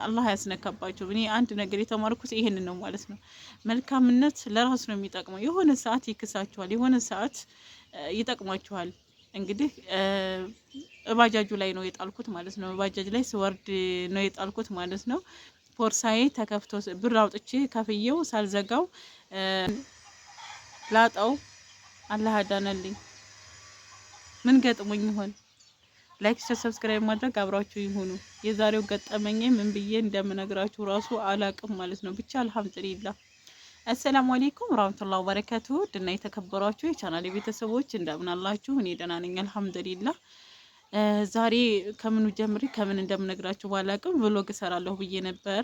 አላህ ያስነካባቸው። እኔ አንድ ነገር የተማርኩት ይሄንን ነው ማለት ነው። መልካምነት ለራስ ነው የሚጠቅመው። የሆነ ሰዓት ይክሳችኋል፣ የሆነ ሰዓት ይጠቅማችኋል። እንግዲህ ባጃጁ ላይ ነው የጣልኩት ማለት ነው። ባጃጅ ላይ ስወርድ ነው የጣልኩት ማለት ነው። ፖርሳዬ ተከፍቶ ብር አውጥቼ ከፍዬው ሳልዘጋው ላጣው አላህ አዳነልኝ። ምን ገጥሞኝ ይሆን? ላይክ፣ ሼር፣ ሰብስክራይብ ማድረግ አብራችሁ ይሁኑ። የዛሬው ገጠመኝ ምን ብዬ እንደምነግራችሁ ራሱ አላቅም ማለት ነው። ብቻ አልሐምዱሊላህ። አሰላሙ አለይኩም ወራህመቱላሂ ወበረካቱሁ። ድና የተከበሯችሁ የቻናሌ ቤተሰቦች እንደምን አላችሁ? እኔ ደህና ነኝ አልሐምዱሊላህ። ዛሬ ከምኑ ጀምሪ ከምን እንደምነግራችሁ ባላቅም ብሎግ እሰራለሁ ብዬ ነበር።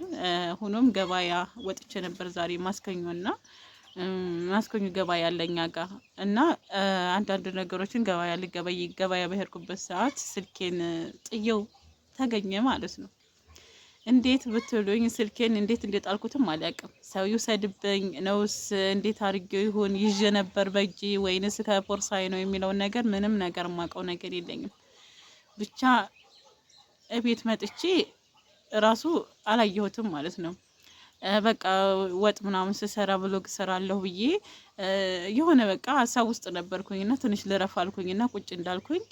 ሆኖም ገበያ ወጥቼ ነበር ዛሬ ማስከኞና ማስከኙ ገበያ ያለኛ ጋር እና አንዳንድ ነገሮችን ገበያ በሄድኩበት ሰዓት ስልኬን ጥየው ተገኘ ማለት ነው። እንዴት ብትሉኝ ስልኬን እንዴት እንደጣልኩትም አላውቅም። ሰው ይውሰድብኝ ነውስ እንዴት አድርጌው ይሁን ይዤ ነበር በእጄ ወይንስ ከፖርሳዬ ነው የሚለውን ነገር ምንም ነገር የማውቀው ነገር የለኝም። ብቻ እቤት መጥቼ ራሱ አላየሁትም ማለት ነው። በቃ ወጥ ምናምን ስሰራ ብሎግ እሰራለሁ ብዬ የሆነ በቃ ሀሳብ ውስጥ ነበርኩኝና ትንሽ ልረፍ አልኩኝና ቁጭ እንዳልኩኝ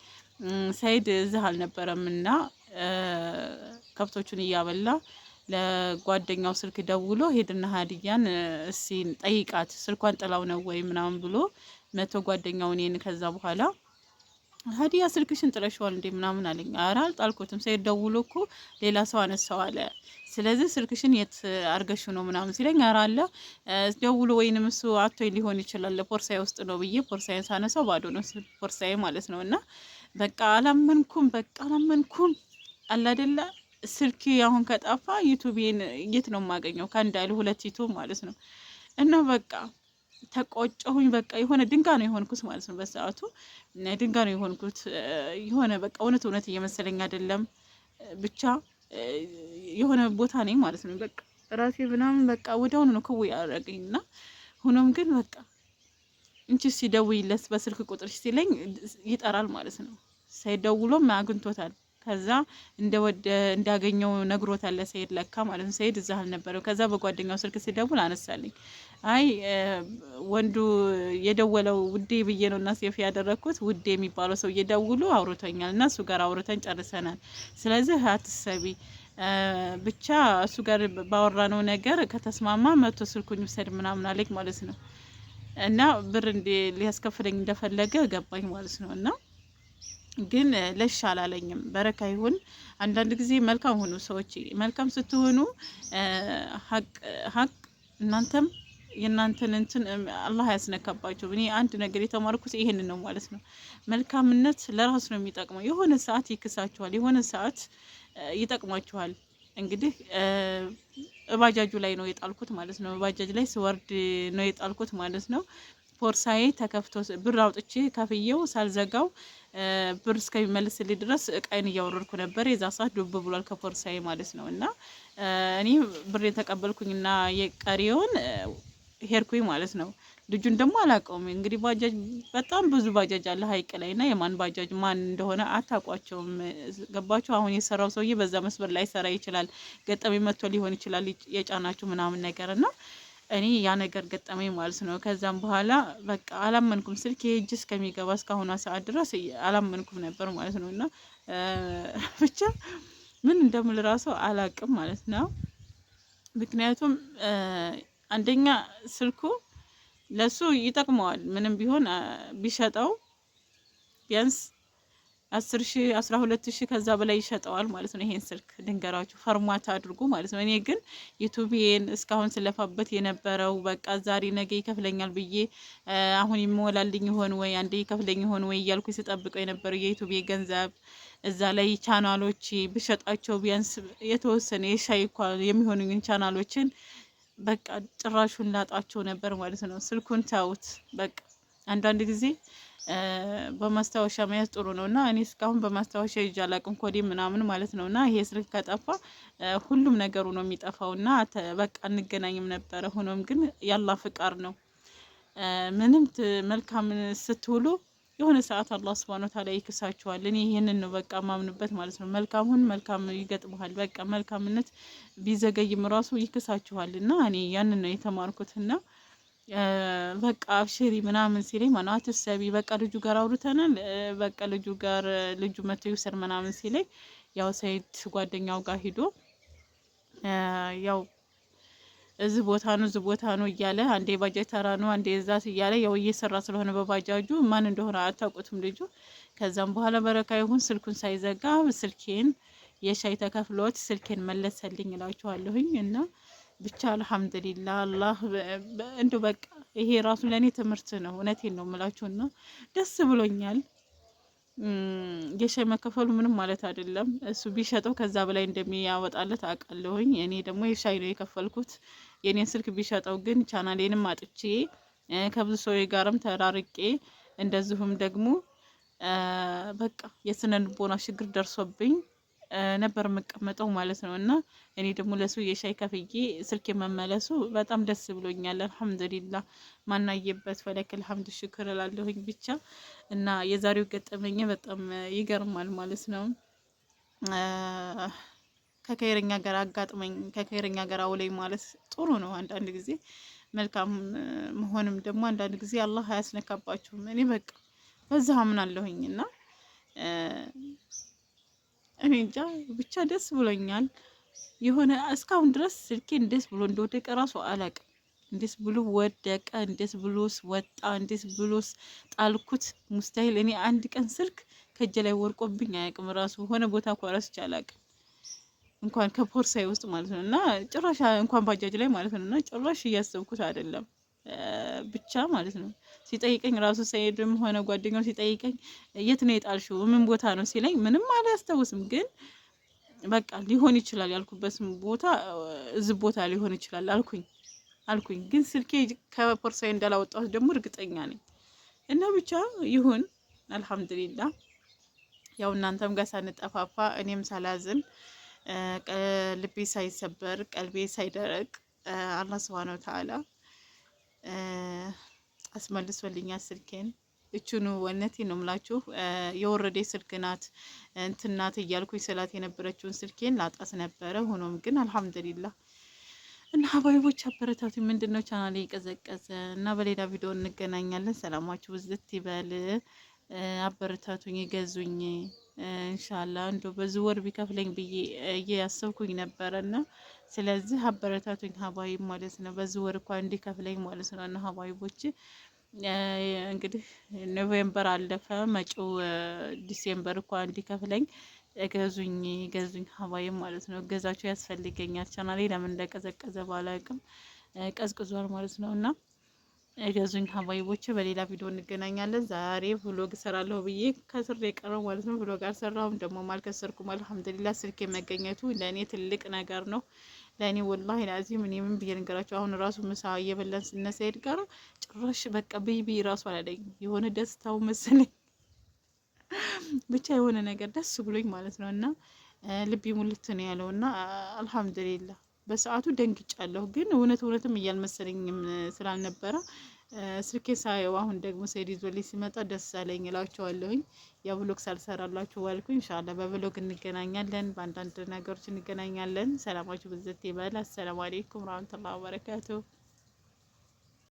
ሰይድ እዚህ አልነበረምና ከብቶቹን እያበላ ለጓደኛው ስልክ ደውሎ ሄድና ሀዲያን እስኪ ጠይቃት ስልኳን ጥላው ነው ወይ ምናምን ብሎ መቶ ጓደኛው እኔን ከዛ በኋላ ሀዲያ ስልክሽን ጥለሽዋል እንዴ ምናምን አለኝ። ኧረ አልጣልኩትም፣ ሰይድ ደውሎ እኮ ሌላ ሰው አነሳው አለ። ስለዚህ ስልክሽን የት አርገሽ ነው ምናምን ሲለኝ ኧረ አለ ደውሎ ወይንም እሱ አቶኝ ሊሆን ይችላል ፖርሳዬ ውስጥ ነው ብዬ ፖርሳዬን ሳነሳው ባዶ ነው ፖርሳዬ ማለት ነው። እና በቃ አላመንኩም አለ አይደለ ስልክ አሁን ከጠፋ ዩቲዩብን የት ነው የማገኘው? ከአንድ አይሉ ሁለት ዩቲዩብ ማለት ነው። እና በቃ ተቆጨሁኝ። በቃ የሆነ ድንጋይ ነው የሆንኩት ማለት ነው። በሰዓቱ ድንጋይ ነው የሆንኩት። የሆነ በቃ እውነት እየመሰለኝ አይደለም። ብቻ የሆነ ቦታ ነኝ ማለት ነው። በቃ ራሴ ምናምን በቃ ወዲያውኑ ነው ክው ያደረገኝና ሆኖም ግን በቃ እንቺ ሲደውይለት በስልክ ቁጥር ሲለኝ ይጠራል ማለት ነው። ሳይደውሎም አግኝቶታል። ከዛ እንዳገኘው ነግሮታል ለሰይድ ለካ ማለት ነው። ሰይድ እዛ አልነበረው። ከዛ በጓደኛው ስልክ ሲደውል አነሳልኝ። አይ ወንዱ የደወለው ውዴ ብዬ ነው እና ሴፍ ያደረኩት ውዴ የሚባለው ሰው እየደውሉ አውርቶኛል እና እሱ ጋር አውርተን ጨርሰናል። ስለዚህ አትሰቢ ብቻ እሱ ጋር ባወራነው ነገር ከተስማማ መቶ ስልኩኝ ውሰድ ምናምን አለኝ ማለት ነው። እና ብር ሊያስከፍለኝ እንደፈለገ ገባኝ ማለት ነው። እና ግን ለሽ አላለኝም። በረካ ይሁን። አንዳንድ ጊዜ መልካም ሆኑ ሰዎች። መልካም ስትሆኑ ሀቅ እናንተም የእናንተን እንትን አላህ ያስነካባቸው። እኔ አንድ ነገር የተማርኩት ይሄንን ነው ማለት ነው። መልካምነት ለራስ ነው የሚጠቅመው። የሆነ ሰዓት ይክሳችኋል፣ የሆነ ሰዓት ይጠቅማችኋል። እንግዲህ ባጃጁ ላይ ነው የጣልኩት ማለት ነው። ባጃጅ ላይ ስወርድ ነው የጣልኩት ማለት ነው። ፖርሳዬ ተከፍቶ ብር አውጥቼ ከፍዬው ሳልዘጋው ብር እስከሚመልስልኝ ድረስ እቃዬን እያወረድኩ ነበር። የዛ ሰዓት ዱብ ብሏል ከፖርሳዬ ማለት ነው። እና እኔ ብር የተቀበልኩኝና የቀሪውን ሄድኩኝ ማለት ነው። ልጁን ደግሞ አላውቀውም። እንግዲህ ባጃጅ በጣም ብዙ ባጃጅ አለ ሀይቅ ላይ እና የማን ባጃጅ ማን እንደሆነ አታውቋቸውም። ገባችሁ? አሁን የሰራው ሰውዬ በዛ መስበር ላይ ሰራ ይችላል። ገጠመኝ መጥቶ ሊሆን ይችላል የጫናችሁ ምናምን ነገር እና እኔ ያ ነገር ገጠመኝ ማለት ነው። ከዛም በኋላ በቃ አላመንኩም። ስልክ የእጅ እስከሚገባ እስካሁኗ ሰዓት ድረስ አላመንኩም ነበር ማለት ነው። እና ብቻ ምን እንደምል ራሱ አላቅም ማለት ነው። ምክንያቱም አንደኛ ስልኩ ለሱ ይጠቅመዋል። ምንም ቢሆን ቢሸጠው ቢያንስ 10,000 12,000 ከዛ በላይ ይሸጠዋል ማለት ነው። ይሄን ስልክ ድንገራችሁ ፈርማት አድርጉ ማለት ነው። እኔ ግን ዩቲዩብን እስካሁን ስለፋበት የነበረው በቃ ዛሬ ነገ ይከፍለኛል ብዬ አሁን ይሞላልኝ ይሆን ወይ አንዴ ይከፍለኝ ይሆን ወይ እያልኩ ስጠብቀው የነበረው የዩቲዩብ ገንዘብ እዛ ላይ ቻናሎች ብሸጣቸው ቢያንስ የተወሰነ የሻይ እንኳን የሚሆኑኝ ቻናሎችን በቃ ጭራሹን ላጣቸው ነበር ማለት ነው። ስልኩን ታውት በቃ አንዳንድ ጊዜ በማስታወሻ መያዝ ጥሩ ነው እና እኔ እስካሁን በማስታወሻ ይዤ አላቅም ኮዴ ምናምን ማለት ነው። እና ይሄ ስልክ ከጠፋ ሁሉም ነገሩ ነው የሚጠፋው እና በቃ እንገናኝም ነበረ። ሆኖም ግን ያላ ፍቃድ ነው። ምንም መልካም ስትውሉ የሆነ ሰዓት አላህ ሱብሃነሁ ወተዓላ ይክሳችኋል። እኔ ይሄንን ነው በቃ ማምንበት ማለት ነው። መልካሙን መልካም ይገጥመዋል። በቃ መልካምነት ቢዘገይም ራሱ ይክሳችኋል። እና እኔ ያንን ነው የተማርኩትና በቃ አብሽሪ ምናምን ሲለኝ ማናት ሰቢ በቃ ልጁ ጋር አውርተናል። በቃ ልጁ መቶ ይውሰድ ምናምን ሲለኝ ያው ሰይድ ጓደኛው ጋር ሂዶ ያው እዚህ ቦታ ነው እያለ አንዴ ባጃጅ ተራ ነው አንዴ እዛት እያለ ያው እየሰራ ስለሆነ በባጃጁ ማን እንደሆነ አታውቁትም ልጁ። ከዛም በኋላ በረካ ይሁን ስልኩን ሳይዘጋ ስልኬን የሻይ ተከፍሎት ስልኬን መለሰልኝ እላችኋለሁኝ። እና ብቻ አልሐምዱሊላህ አላህ እንደው በቃ ይሄ ራሱ ለኔ ትምህርት ነው። እውነቴን ነው የምላችሁና ደስ ብሎኛል። የሻይ መከፈሉ ምንም ማለት አይደለም። እሱ ቢሸጠው ከዛ በላይ እንደሚያወጣለት አውቃለሁኝ። እኔ ደግሞ የሻይ ነው የከፈልኩት። የኔን ስልክ ቢሸጠው ግን ቻናሌንም አጥቼ ከብዙ ሰው ጋርም ተራርቄ እንደዚሁም ደግሞ በቃ የስነ ልቦና ችግር ደርሶብኝ ነበር የምቀመጠው ማለት ነው። እና እኔ ደግሞ ለሱ የሻይ ከፍዬ ስልክ መመለሱ በጣም ደስ ብሎኛል። አልሐምዱሊላህ ማናየበት ፈለከል ሐምድ ሽክር እላለሁኝ ብቻ። እና የዛሬው ገጠመኝ በጣም ይገርማል ማለት ነው። ከከይረኛ ጋር አጋጥመኝ ከከይረኛ ጋር አውለኝ ማለት ጥሩ ነው። አንዳንድ ጊዜ መልካም መሆንም ደግሞ አንዳንድ ጊዜ አላህ አያስነካባችሁም። እኔ በቃ በዛ አምናለሁኝ እና እኔ እንጃ ብቻ ደስ ብሎኛል። የሆነ እስካሁን ድረስ ስልኬ እንዴት ብሎ እንደወደቀ ራሱ አላቅም። እንዴት ብሎ ወደቀ፣ እንዴት ብሎስ ወጣ፣ እንዴት ብሎስ ጣልኩት ሙስታሂል። እኔ አንድ ቀን ስልክ ከእጄ ላይ ወርቆብኝ አያቅም። ራሱ ሆነ ቦታ እኮ ረስቼ አላቅም፣ እንኳን ከፖርሳይ ውስጥ ማለት ነው። እና ጭራሽ እንኳን ባጃጅ ላይ ማለት ነው። እና ጭራሽ እያሰብኩት አይደለም ብቻ ማለት ነው። ሲጠይቀኝ ራሱ ሰይድም ሆነ ጓደኛው ሲጠይቀኝ የት ነው የጣልሽው ምን ቦታ ነው ሲለኝ ምንም አላስታውስም። ግን በቃ ሊሆን ይችላል ያልኩበት ቦታ እዚህ ቦታ ሊሆን ይችላል አልኩኝ። ግን ስልኬ ከፖርሳዬ እንዳላወጣሁት ደግሞ እርግጠኛ ነኝ። እና ብቻ ይሁን አልሐምዱሊላህ። ያው እናንተም ጋር ሳንጠፋፋ እኔም ሳላዝን ልቤ ሳይሰበር ቀልቤ ሳይደረቅ አላህ ሱብሃነሁ ወተዓላ አስመልሶልኛል ስልኬን። እቹኑ ወነቴ ነው ምላችሁ የወረደ ስልክ ናት እንትናት እያልኩኝ ስላት የነበረችውን ስልኬን ላጣስ ነበረ። ሆኖም ግን አልሐምዱሊላህ። እና ሀባይቦች አበረታቱ። ምንድነው ቻናሌ የቀዘቀዘ እና በሌላ ቪዲዮ እንገናኛለን። ሰላማችሁ ብዝት ይበል። አበረታቱኝ፣ ይገዙኝ ኢንሻአላህ። እንደው በዚህ ወር ቢከፍለኝ ብዬ እያሰብኩኝ ነበረና ስለዚህ አበረታቱኝ ሀባይብ ማለት ነው። በዚህ ወር እንኳን እንዲከፍለኝ ማለት ነው። እና ሀባይቦች እንግዲህ ኖቬምበር አለፈ፣ መጪው ዲሴምበር እንኳን እንዲከፍለኝ ገዙኝ ሀባይብ ማለት ነው። እገዛችሁ ያስፈልገኛል። ቻናሌ ለምን እንደቀዘቀዘ ባላቅም ቀዝቅዟል ማለት ነው። እና ገዙኝ ሀባይቦች። በሌላ ቪዲዮ እንገናኛለን። ዛሬ vlog እሰራለሁ ብዬ ከስር የቀረው ማለት ነው። vlog አልሰራሁም ደግሞ አልከሰርኩም። አልሐምዱሊላህ ስልክ መገኘቱ ለእኔ ትልቅ ነገር ነው። ለእኔ ወላሂ ላዚም እኔ ምን ብዬ ነገራቸው። አሁን ራሱ ምሳ እየበላን ስነሳይድ ጋር ጭራሽ በቃ ቤቢ ራሱ አላለኝ። የሆነ ደስታው መሰለኝ ብቻ የሆነ ነገር ደስ ብሎኝ ማለት ነው። እና ልቤ ሙልት ነው ያለው። እና አልሐምዱሊላህ በሰዓቱ ደንግጫለሁ። ግን እውነትም እያልመሰለኝም ስላልነበረ ስልኬ ሳየው አሁን ደግሞ ሰይድ ይዞልኝ ሲመጣ ደስ አለኝ እላቸዋለሁኝ። ያ ብሎግ ሳልሰራላችሁ ዋልኩኝ። ኢንሻአላህ በብሎግ እንገናኛለን፣ በአንዳንድ ነገሮች እንገናኛለን። ሰላማችሁ ብዝት ይበል። አሰላሙ አለይኩም ወራህመቱላሂ ወበረካቱ።